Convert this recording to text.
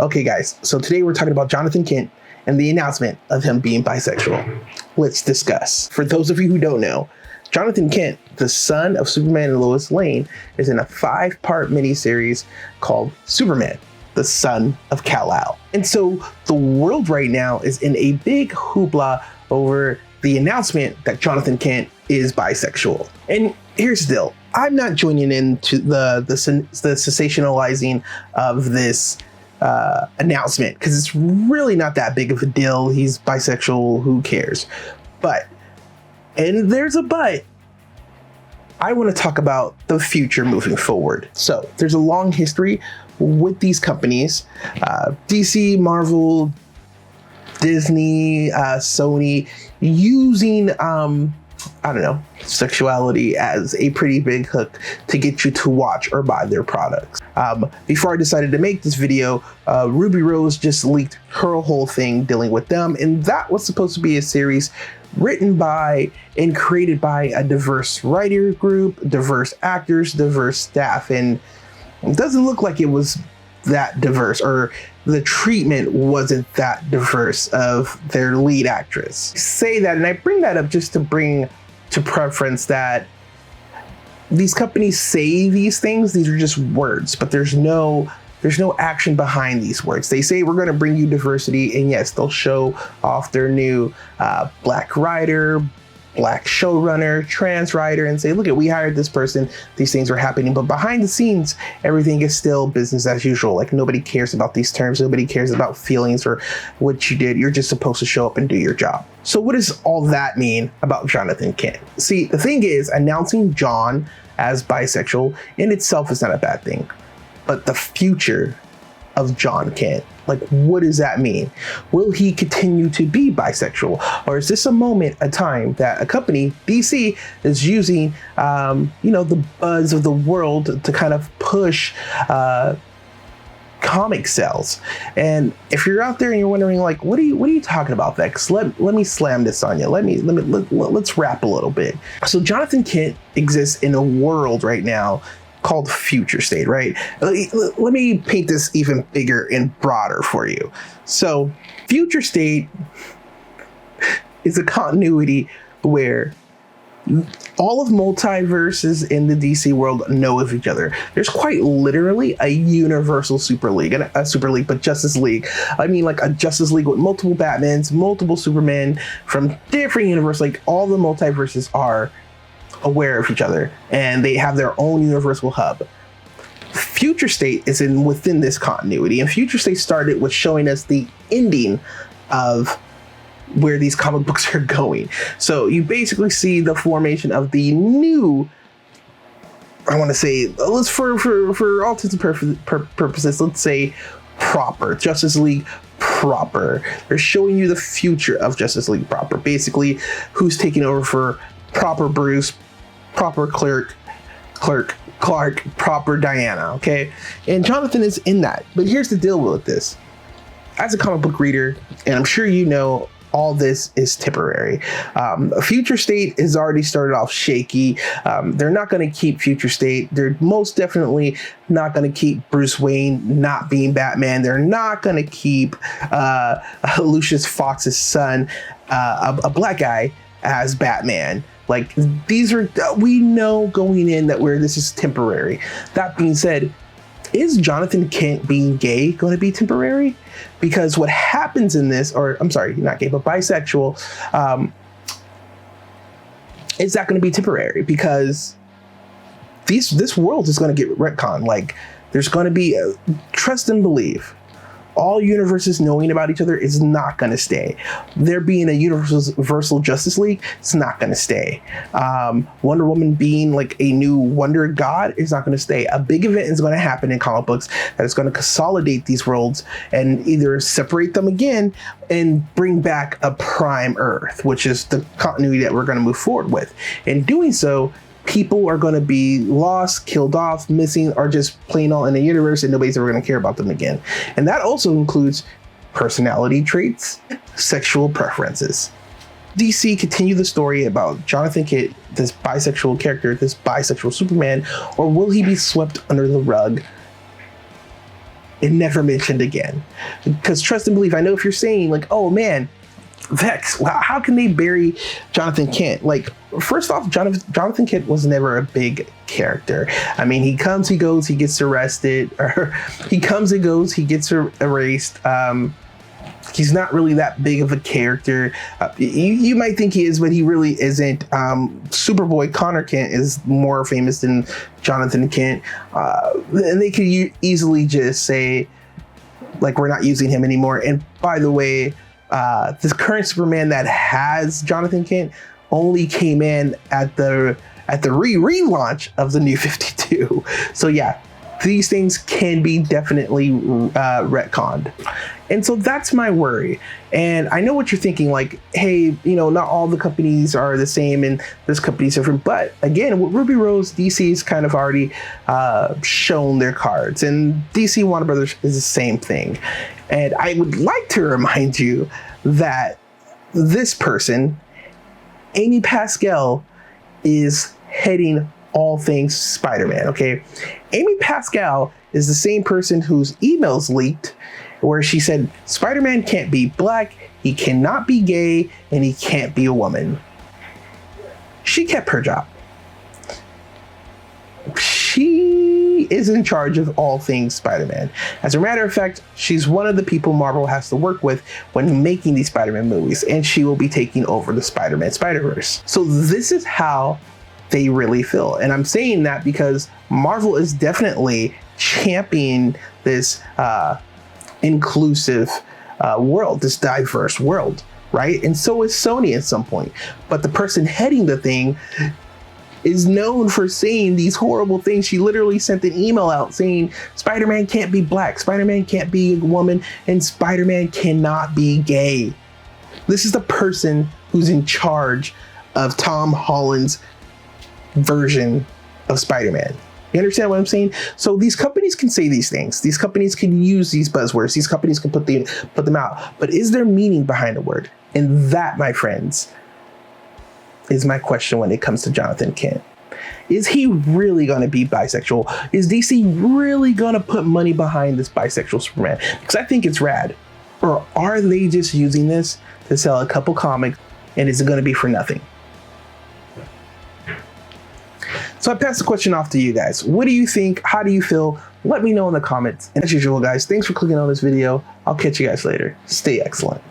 Okay, guys, so today we're talking about Jonathan Kent and the announcement of him being bisexual. Let's discuss. For those of you who don't know, Jonathan Kent, the son of Superman and Lois Lane, is in a 5-part miniseries called Superman, the Son of Kal-El. And so the world right now is in a big hoopla over the announcement that Jonathan Kent is bisexual. And here's the deal. I'm not joining into the sensationalizing of this announcement, because it's really not that big of a deal. He's bisexual, who cares? But, and there's a but, I want to talk about the future moving forward. So there's a long history with these companies, DC, Marvel, Disney, Sony, using sexuality as a pretty big hook to get you to watch or buy their products. Before I decided to make this video, Ruby Rose just leaked her whole thing dealing with them, and that was supposed to be a series written by and created by a diverse writer group, diverse actors, diverse staff, and it doesn't look like it was that diverse, or the treatment wasn't that diverse of their lead actress. I say that, and I bring that up just to bring to preference that these companies say these things, these are just words, but there's no action behind these words. They say we're going to bring you diversity, and yes, they'll show off their new black writer, black showrunner, trans writer, and say, look, we hired this person, these things are happening. But behind the scenes, everything is still business as usual. Like, nobody cares about these terms, nobody cares about feelings or what you did. You're just supposed to show up and do your job. So what does all that mean about Jonathan Kent? See, the thing is, announcing John as bisexual in itself is not a bad thing, but the future of John Kent, like, what does that mean? Will he continue to be bisexual? Or is this a moment, a time that a company, DC, is using, the buzz of the world to kind of push comic sales? And if you're out there and you're wondering, like, what are you talking about, Vex? Let me slam this on you. Let's rap a little bit. So Jonathan Kent exists in a world right now called Future State, right? Let me paint this even bigger and broader for you. So Future State is a continuity where all of multiverses in the DC world know of each other. There's quite literally a universal super league, but Justice League. I mean, like a Justice League with multiple Batmans, multiple Supermen from different universes. Like, all the multiverses are aware of each other, and they have their own universal hub. Future State is within this continuity, and Future State started with showing us the ending of where these comic books are going. So you basically see the formation of the new, I want to say, let's for all intents and purposes, let's say proper Justice League proper. They're showing you the future of Justice League proper, basically who's taking over for proper Bruce, proper Clark, proper Diana, okay? And Jonathan is in that. But here's the deal with this. As a comic book reader, and I'm sure you know, all this is temporary. Future State has already started off shaky. They're not going to keep Future State. They're most definitely not going to keep Bruce Wayne not being Batman. They're not going to keep Lucius Fox's son, a black guy, as Batman. Like, these are, we know going in that this is temporary. That being said, is Jonathan Kent being gay going to be temporary? Because what happens in this, or I'm sorry, not gay, but bisexual, is that going to be temporary? Because this world is going to get retconned. Like, there's going to be trust and believe. All universes knowing about each other is not going to stay. There being a universal Justice League, it's not going to stay. Wonder Woman being like a new Wonder God is not going to stay. A big event is going to happen in comic books that is going to consolidate these worlds and either separate them again and bring back a prime Earth, which is the continuity that we're going to move forward with. In doing so, people are going to be lost, killed off, missing, or just plain all in the universe, and nobody's ever going to care about them again. And that also includes personality traits, sexual preferences. DC continue the story about Jonathan Kent, this bisexual character, this bisexual Superman, or will he be swept under the rug and never mentioned again. Because trust and believe, I know if you're saying like, oh man, Vex, how can they bury Jonathan Kent? Like, first off, Jonathan Kent was never a big character. I mean, he comes, he goes, he gets arrested, or he comes and goes, he gets erased. He's not really that big of a character. You might think he is, but he really isn't. Superboy Connor Kent is more famous than Jonathan Kent. And they could easily just say, like, we're not using him anymore. And by the way, this current Superman that has Jonathan Kent only came in at the relaunch of the New 52. So yeah, these things can be definitely retconned. And so that's my worry. And I know what you're thinking, like, hey, you know, not all the companies are the same and this company's different. But again, with Ruby Rose, DC's kind of already shown their cards, and DC Warner Brothers is the same thing. And I would like to remind you that this person, Amy Pascal, is heading all things Spider-Man, okay? Amy Pascal is the same person whose emails leaked where she said Spider-Man can't be black, he cannot be gay, and he can't be a woman. She kept her job. She is in charge of all things Spider-Man. As a matter of fact, she's one of the people Marvel has to work with when making these Spider-Man movies, and she will be taking over the Spider-Man Spider-Verse. So this is how they really feel. And I'm saying that because Marvel is definitely championing this inclusive world, this diverse world, right? And so is Sony at some point. But the person heading the thing is known for saying these horrible things. She literally sent an email out saying Spider-Man can't be black, Spider-Man can't be a woman, and Spider-Man cannot be gay. This is the person who's in charge of Tom Holland's version of Spider-Man. You understand what I'm saying? So these companies can say these things. These companies can use these buzzwords. These companies can put them out. But is there meaning behind a word? And that, my friends, is my question when it comes to Jonathan Kent. Is he really going to be bisexual? Is DC really going to put money behind this bisexual Superman? Because I think it's rad. Or are they just using this to sell a couple comics, and is it going to be for nothing? So I pass the question off to you guys. What do you think? How do you feel? Let me know in the comments. And as usual, guys, thanks for clicking on this video. I'll catch you guys later. Stay excellent.